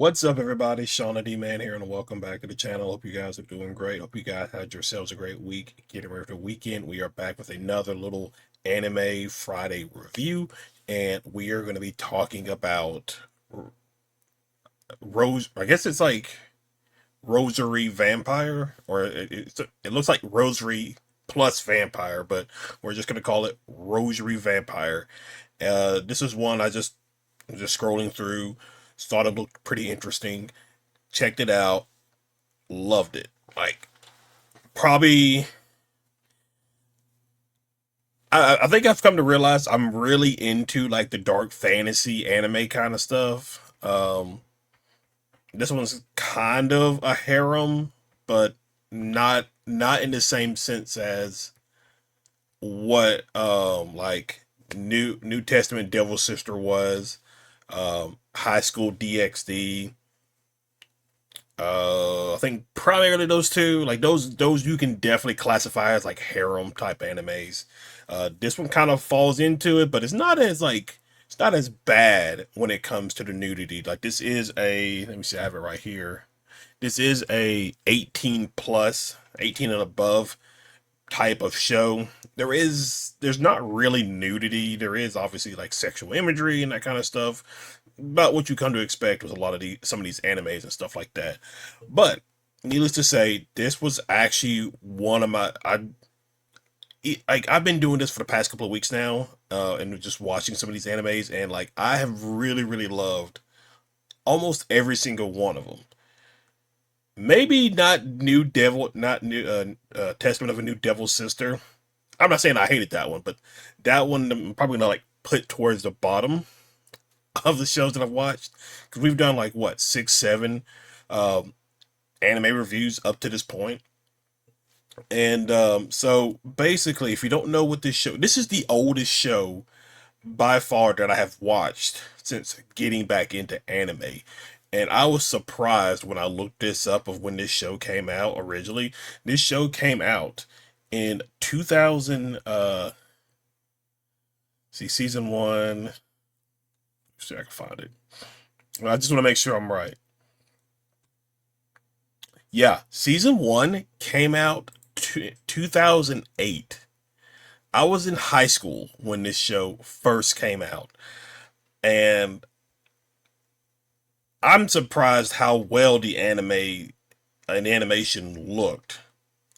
What's up, everybody? Shauna D Man here, and welcome back to the channel. Hope you guys are doing great. Hope you guys had yourselves a great week. Getting ready for the weekend. We are back with another little anime Friday review, and we are going to be talking about Rose. I guess it's like Rosary Vampire, or it looks like Rosary plus Vampire, but we're just going to call it Rosary Vampire. This is one I just scrolling through, thought it looked pretty interesting, checked it out, loved it. Like, probably, I think I've come to realize I'm really into like the dark fantasy anime kind of stuff. This one's kind of a harem, but not in the same sense as what like New Testament Devil Sister was, High School DxD. I think primarily those two, like those you can definitely classify as like harem type animes. This one kind of falls into it, but it's not as bad when it comes to the nudity. Like this is a, let me see, I have it right here. This is a 18 plus, 18 and above type of show. There's not really nudity. There is obviously like sexual imagery and that kind of stuff. About what you come to expect with a lot of some of these animes and stuff like that. But needless to say, this was actually one of I've been doing this for the past couple of weeks now, and just watching some of these animes, and like I have really loved almost every single one of them. Maybe not not new Testament of a New Devil's Sister. I'm not saying I hated that one, but that one I'm probably gonna like put towards the bottom of the shows that I've watched, because we've done like what, 6, 7 um, anime reviews up to this point. And so basically, if you don't know what this is the oldest show by far that I have watched since getting back into anime. And I was surprised when I looked this up of when this show came out originally. This show came out in 2000, see, season one. See if I can find it. I just want to make sure I'm right. Yeah, season one came out 2008. I was in high school when this show first came out, and I'm surprised how well the anime and animation looked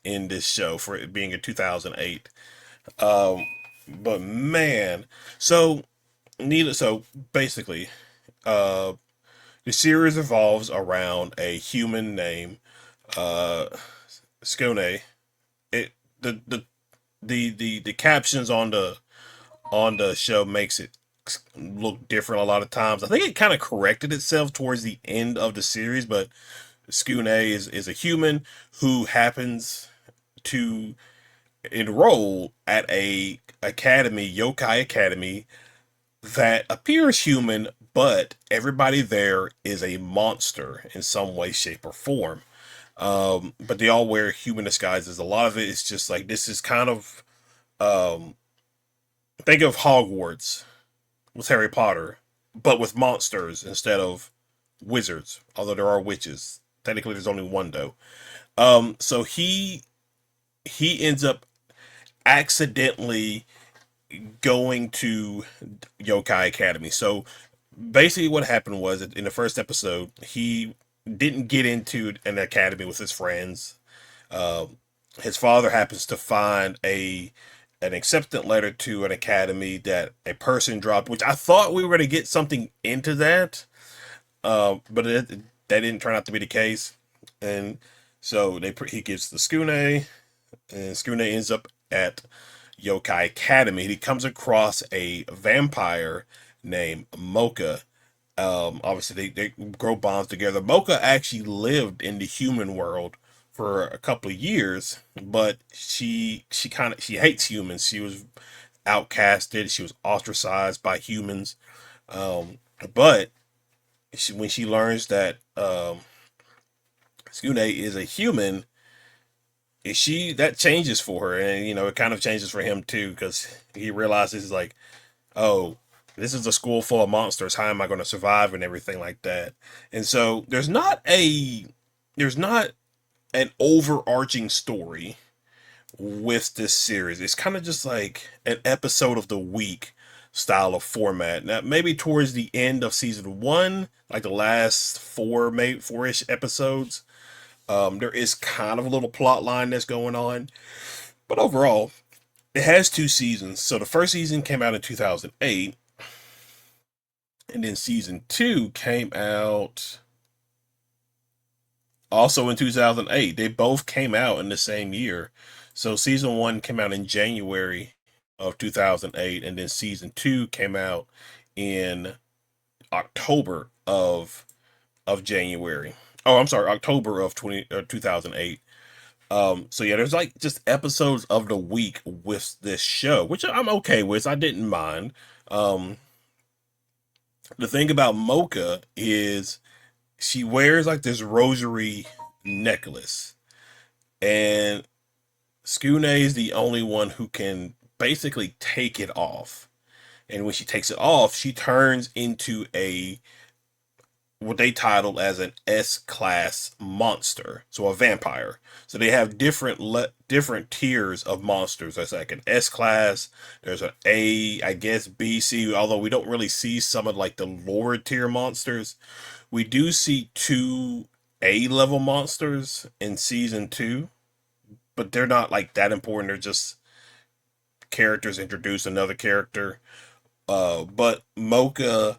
in this show for it being in 2008. Um, but man, so so basically, uh, the series evolves around a human named uh, Skone. It the captions on the show makes it look different a lot of times. I think it kind of corrected itself towards the end of the series, but Skune is a human who happens to enroll at a academy, Yokai Academy, that appears human, but everybody there is a monster in some way, shape, or form. But they all wear human disguises. A lot of it is just like, this is kind of, um, think of Hogwarts with Harry Potter, but with monsters instead of wizards. Although there are witches, technically there's only one though. So he ends up accidentally going to Yokai Academy. So basically, what happened was in the first episode, he didn't get into an academy with his friends. Uh, his father happens to find a an acceptance letter to an academy that a person dropped, which I thought we were going to get something into that, but that didn't turn out to be the case. And so he gives the Skune, and Skune ends up at Yokai Academy. He comes across a vampire named Mocha. Obviously, they grow bonds together. Mocha actually lived in the human world for a couple of years, but she hates humans. She was outcasted. She was ostracized by humans. But when she learns that Skune is a human, that changes for her, and it kind of changes for him too, because he realizes like, oh, this is a school full of monsters. How am I going to survive and everything like that? And so there's not an overarching story with this series. It's kind of just like an episode of the week style of format. Now, maybe towards the end of season one, like the last four, maybe four-ish episodes, there is kind of a little plot line that's going on. But overall, it has two seasons. So the first season came out in 2008, and then season two came out also in 2008. They both came out in the same year. So season one came out in January of 2008, and then season two came out in October of January. Oh, I'm sorry, October of 2008. So yeah, there's like just episodes of the week with this show, which I'm okay with. I didn't mind. Um, the thing about Mocha is she wears like this rosary necklace, and Skune is the only one who can basically take it off. And when she takes it off, she turns into a what they titled as an S class monster, so a vampire. So they have different tiers of monsters. There's like an S class. There's an A, I guess B, C. Although we don't really see some of like the lower tier monsters, we do see two A level monsters in season two, but they're not like that important. They're just characters introduce another character. But Mocha's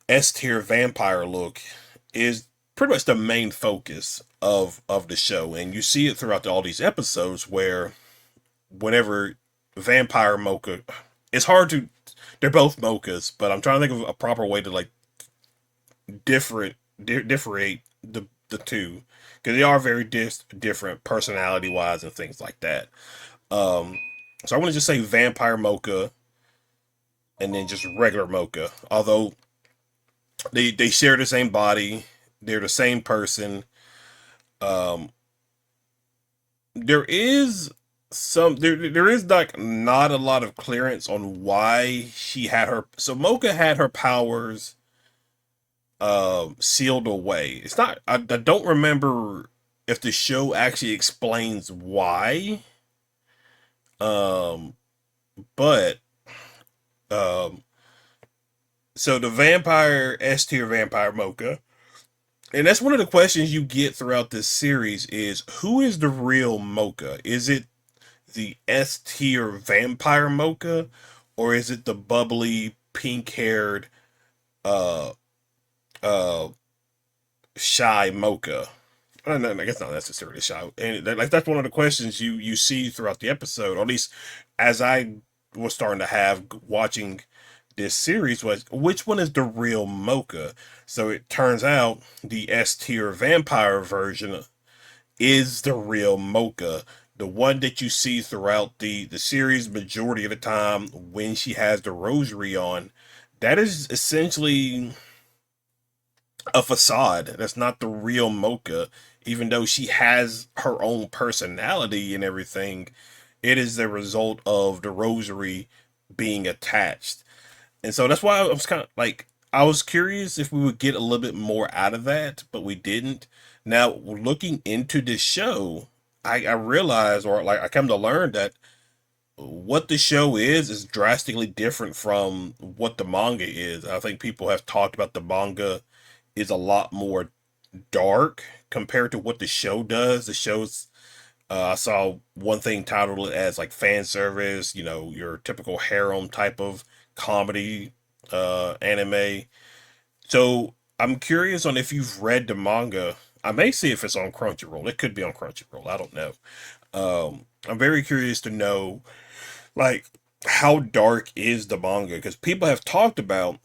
S tier vampire look is pretty much the main focus of the show, and you see it throughout all these episodes where whenever vampire Mocha, it's hard to. They're both Mochas, but I'm trying to think of a proper way to like differentiate the two because they are very different personality wise and things like that. Um, so I want to just say vampire Mocha and then just regular Mocha. Although they share the same body, they're the same person. Um, there is there is like not a lot of clearance on why she had her. So Mocha had her powers sealed away. It's not. I don't remember if the show actually explains why. Um, but um, so the vampire S tier vampire Mocha, and that's one of the questions you get throughout this series is who is the real Mocha? Is it the S tier vampire Mocha, or is it the bubbly pink haired uh uh shy Mocha? I guess not necessarily shy. And like that's one of the questions you see throughout the episode, or at least as I was starting to have watching this series was which one is the real Mocha? So it turns out the S tier vampire version is the real Mocha, the one that you see throughout the series majority of the time when she has the rosary on. That is essentially a facade. That's not the real Mocha, even though she has her own personality and everything. It is the result of the rosary being attached. And so that's why I was kind of like, I was curious if we would get a little bit more out of that, but we didn't. Now, looking into this show, I realized, or like I come to learn that what the show is drastically different from what the manga is. I think people have talked about the manga is a lot more dark compared to what the show does. The show's I saw one thing titled it as like fan service, your typical harem type of comedy anime. So I'm curious on if you've read the manga. I may see if it's on Crunchyroll. It could be on Crunchyroll. I don't know. I'm very curious to know like how dark is the manga because people have talked about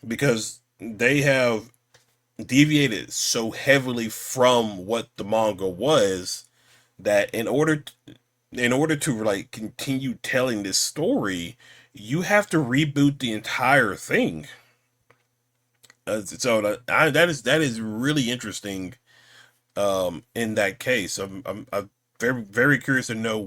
because they have deviated so heavily from what the manga was that in order to like continue telling this story, you have to reboot the entire thing. So that is really interesting. In that case, I'm very very curious to know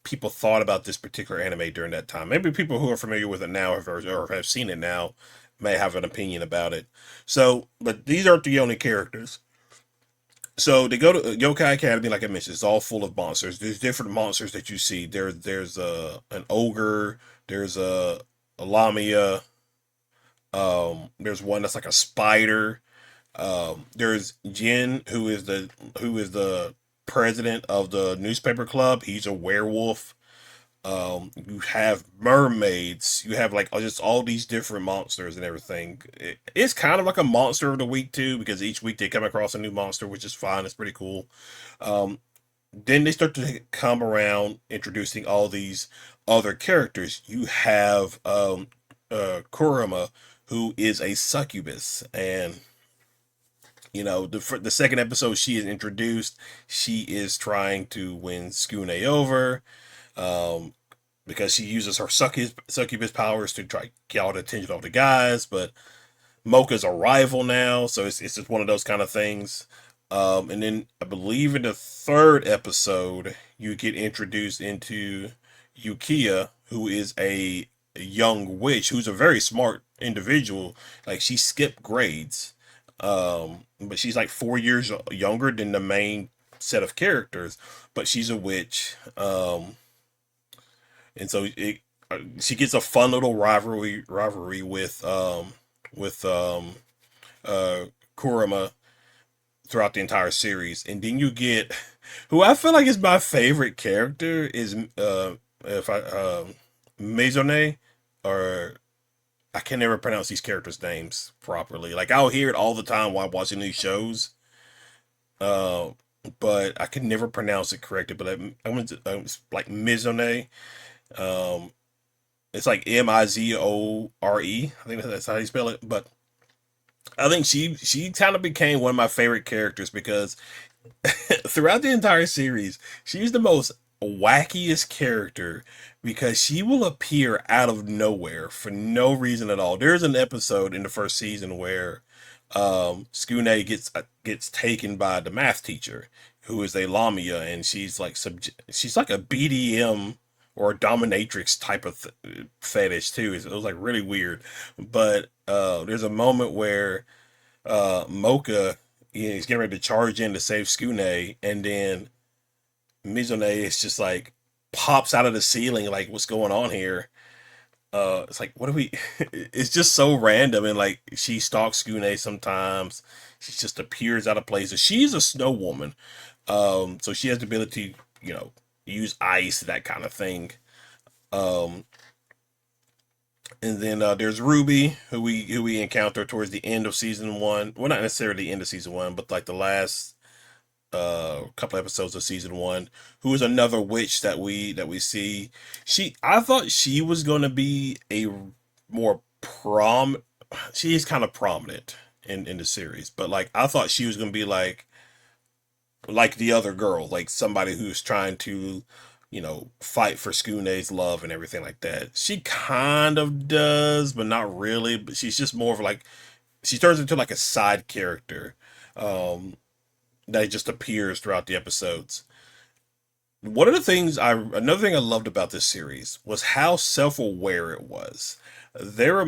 people thought about this particular anime during that time. Maybe people who are familiar with it now or have seen it now may have an opinion about it. So, but these aren't the only characters. So they go to Yokai Academy, like I mentioned. It's all full of monsters. There's different monsters that you see. There's an ogre. There's a lamia. There's one that's like a spider. There's Jin, who is the president of the newspaper club. He's a werewolf. You have mermaids. You have like just all these different monsters and everything. It's kind of like a monster of the week too, because each week they come across a new monster, which is fine. It's pretty cool. Um, then they start to come around introducing all these other characters. You have Kurama, who is a succubus, and the second episode she is introduced. She is trying to win Skune over. Um, because she uses her succubus powers to try to get all the attention of the guys, but Mocha's a rival now, so it's just one of those kind of things. And then I believe in the third episode, you get introduced into Yukiya, who is a young witch who's a very smart individual. Like she skipped grades, but she's like 4 years younger than the main set of characters. But she's a witch, and so she gets a fun little rivalry with uh Kurama throughout the entire series. And then you get who I feel like is my favorite character is if I Maisone, or I can never pronounce these characters' names properly. Like I'll hear it all the time while watching these shows. Uh but I can never pronounce it correctly. But it's like Mizone. Um it's like Mizore. I think that's how you spell it. But I think she kind of became one of my favorite characters because throughout the entire series, she's the most wackiest character because she will appear out of nowhere for no reason at all. There's an episode in the first season where Skune gets taken by the math teacher, who is a Lamia, and she's like a BDM or a dominatrix type of fetish too. It was like really weird, but there's a moment where Mocha is getting ready to charge in to save Skune, and then Mizune is just like pops out of the ceiling, like what's going on here? It's like what do we? It's just so random, and like she stalks Skune sometimes. She just appears out of places. She's a snow woman, so she has the ability, use ice, that kind of thing. Um, and then there's Ruby, who we encounter towards the end of season one. Well, not necessarily the end of season one, but like the last couple episodes of season one. Who is another witch that we see. I thought she was gonna be a more prom. She is kind of prominent in the series, but like I thought she was gonna be like the other girl, like somebody who's trying to, fight for Skune's love and everything like that. She kind of does, but not really. But she's just more of like she turns into like a side character that just appears throughout the episodes. Another thing I loved about this series was how self-aware it was.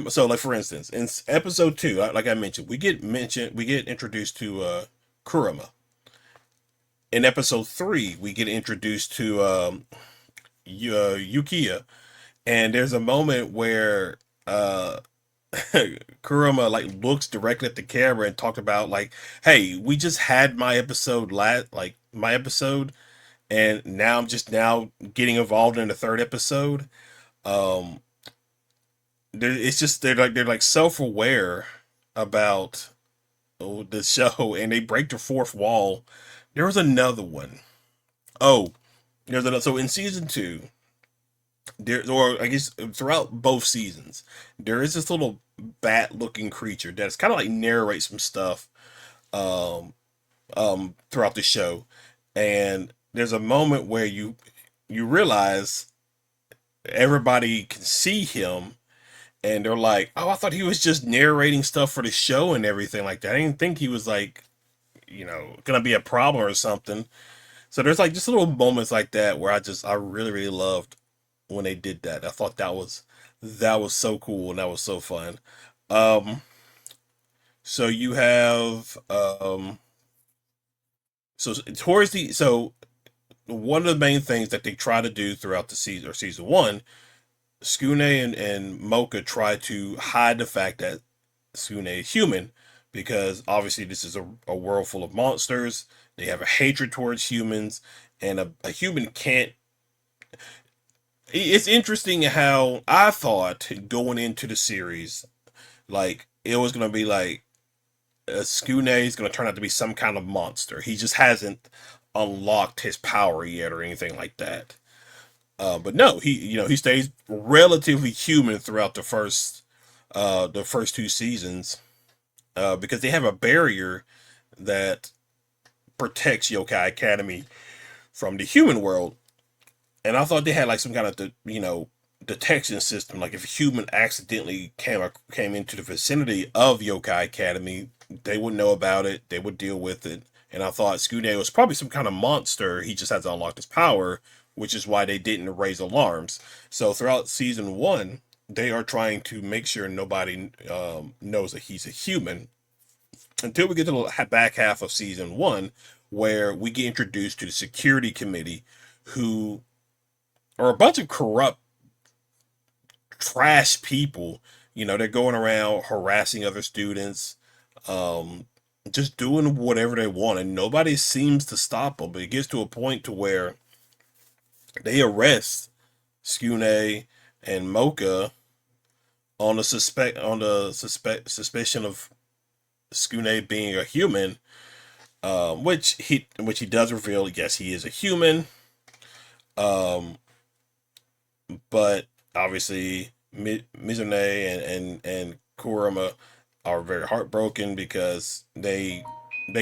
So like for instance, in episode two, like I mentioned, we get introduced to Kurama. In episode three, we get introduced to Yukiya, and there's a moment where Kurama like looks directly at the camera and talked about like, "Hey, we just had my episode, and now I'm just now getting involved in the third episode." Um, it's just they're like self aware about the show, and they break the fourth wall. There was another one. Oh, there's another. So in season two, or I guess throughout both seasons, there is this little bat-looking creature that's kind of like narrates some stuff um, throughout the show, and there's a moment where you realize everybody can see him, and they're like, "Oh, I thought he was just narrating stuff for the show and everything like that. I didn't think he was like, gonna be a problem or something." So there's like just little moments like that where I really really loved when they did that. I thought that was so cool and that was so fun. Um, so you have so one of the main things that they try to do throughout the season or season one, Skune and Mocha try to hide the fact that Skune is human because obviously this is a world full of monsters. They have a hatred towards humans, and a human can't. It's interesting how I thought going into the series, like it was gonna be like Skune is gonna turn out to be some kind of monster. He just hasn't unlocked his power yet or anything like that. But no, he stays relatively human throughout the first two seasons because they have a barrier that protects Yokai Academy from the human world. And I thought they had like some kind of detection system. Like if a human accidentally came into the vicinity of Yokai Academy, they would know about it. They would deal with it. And I thought Skune was probably some kind of monster. He just hasn't unlocked his power, which is why they didn't raise alarms. So throughout season one, they are trying to make sure nobody knows that he's a human until we get to the back half of season one, where we get introduced to the security committee, who are a bunch of corrupt trash people. They're going around harassing other students, um, just doing whatever they want, and nobody seems to stop them. But it gets to a point to where they arrest Skune and Mocha on the suspicion of Skune being a human, which he does reveal. Yes, he is a human, um, but obviously Mizune and Kurama are very heartbroken because they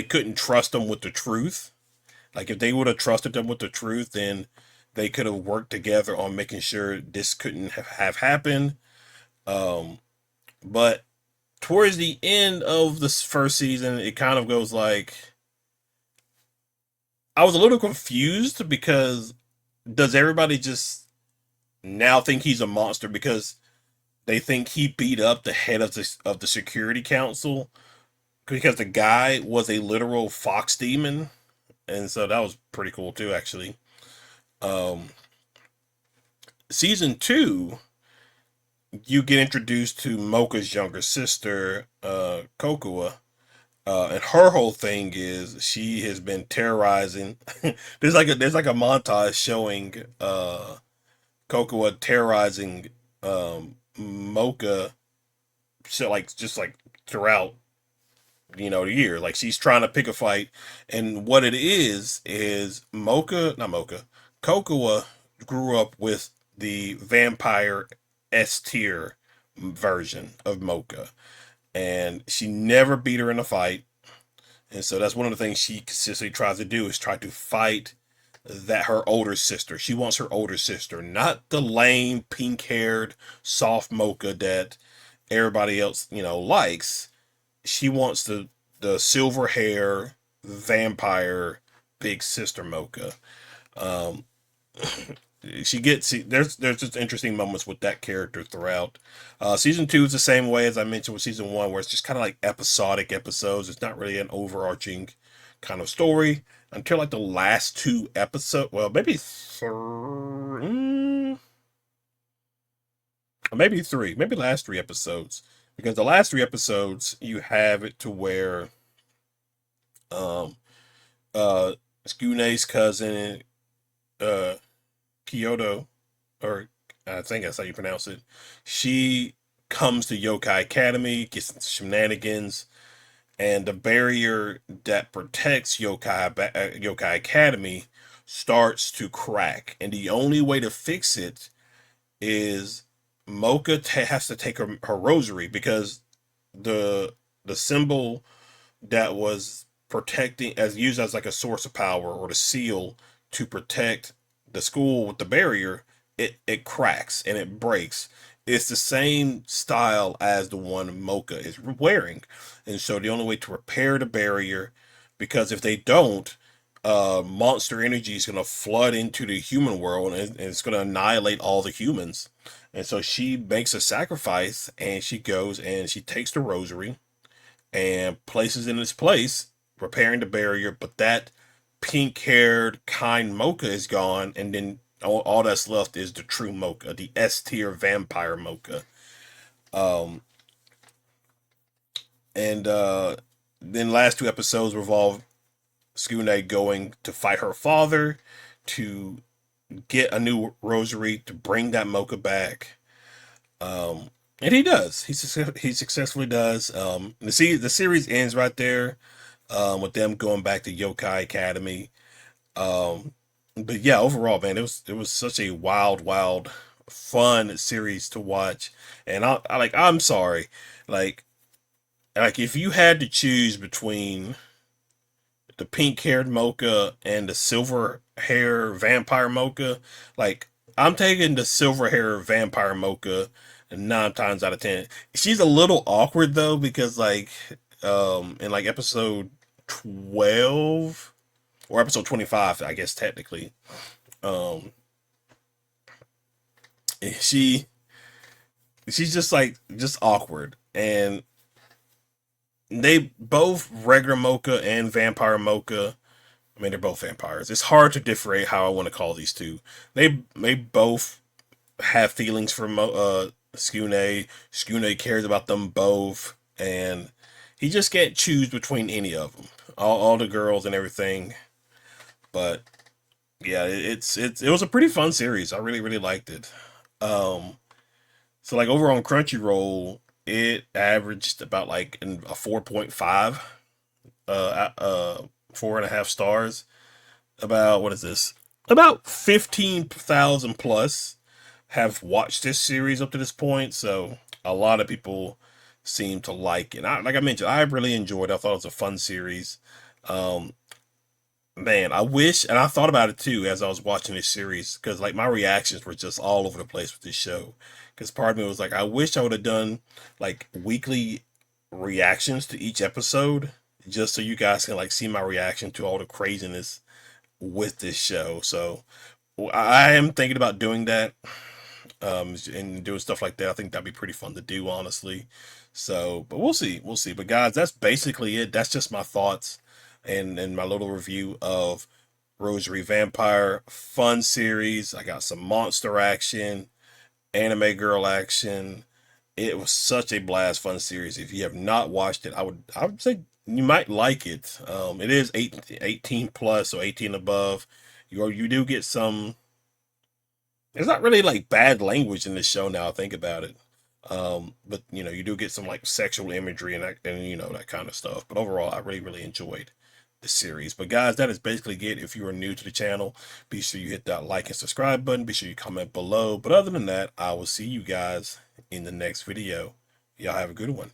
couldn't trust them with the truth. Like if they would have trusted them with the truth, then they could have worked together on making sure this couldn't have happened. Um, but towards the end of this first season, it kind of goes like I was a little confused because does everybody just now think he's a monster because they think he beat up the head of the security council because the guy was a literal fox demon, and so that was pretty cool too, actually. Um, season two, you get introduced to Mocha's younger sister, Kokua, and her whole thing is she has been terrorizing. There's like a montage showing Kokua terrorizing Mocha, so like just like throughout the year. Like she's trying to pick a fight, and what it is Mocha, not Mocha, Kokua grew up with the vampire S tier version of Mocha, and she never beat her in a fight. And so that's one of the things she consistently tries to do is try to fight that her older sister. She wants her older sister, not the lame pink haired soft Mocha that everybody else likes. She wants the silver hair vampire big sister Mocha. Um, there's just interesting moments with that character throughout. Season two is the same way as I mentioned with season one, where it's just kind of like episodic episodes. It's not really an overarching kind of story until like the last two episodes. Well, maybe three, maybe the last three episodes, because the last three episodes you have it to where um uh Skune's cousin uh Kyoto, or I think that's how you pronounce it, she comes to Yokai Academy, gets some shenanigans, and the barrier that protects Yokai Academy starts to crack. And the only way to fix it is Mocha has to take her rosary because the the symbol that was protecting as used as like a source of power or the seal to protect the school with the barrier, it cracks and it breaks. It's the same style as the one Mocha is wearing, and so the only way to repair the barrier, because if they don't, monster energy is going to flood into the human world, and it's going to annihilate all the humans. And so she makes a sacrifice, and she goes and she takes the rosary and places it in its place, repairing the barrier. But that pink haired, kind Mocha is gone, and then all that's left is the true Mocha, the S tier vampire Mocha. Um, and then last two episodes revolve Skune going to fight her father to get a new rosary to bring that Mocha back. And he does. He successfully does. The series ends right there, with them going back to Yokai Academy. Um, but yeah, overall, man, it was such a wild, fun series to watch. And I'm sorry, like if you had to choose between the pink haired Mocha and the silver hair vampire Mocha, like I'm taking the silver hair vampire Mocha 9 times out of 10. She's a little awkward though, because like in like episode 12 or episode 25, I guess technically, um she she's just like just awkward. And they both, regular Mocha and vampire Mocha, I mean, they're both vampires. It's hard to differentiate how I want to call these two. They both have feelings for Skune. Skune cares about them both, and he just can't choose between any of them. All the girls and everything. But yeah, it was a pretty fun series. I really liked it. Um, so like over on Crunchyroll, it averaged about like a 4.5, 4.5 stars. About, what is this? About 15,000 plus have watched this series up to this point, so a lot of people seem to like it. Like I mentioned, I really enjoyed it. I thought it was a fun series. Um, Man, I wish, and I thought about it too as I was watching this series, because like my reactions were just all over the place with this show. Because part of me was like, I wish I would have done like weekly reactions to each episode, just so you guys can like see my reaction to all the craziness with this show. So I am thinking about doing that, and doing stuff like that. I think that'd be pretty fun to do, honestly. So, but we'll see. But guys, that's basically it. That's just my thoughts and my little review of Rosary Vampire. Fun series. I got some monster action, anime girl action. It was such a blast, fun series. If you have not watched it, I would say you might like it. It is 18 plus, so 18 above. You do get some. There's not really like bad language in this show now I think about it. But you do get some like sexual imagery and that kind of stuff. But overall, I really enjoyed the series. But guys, that is basically it. If you are new to the channel, be sure you hit that like and subscribe button. Be sure you comment below. But other than that, I will see you guys in the next video. Y'all have a good one.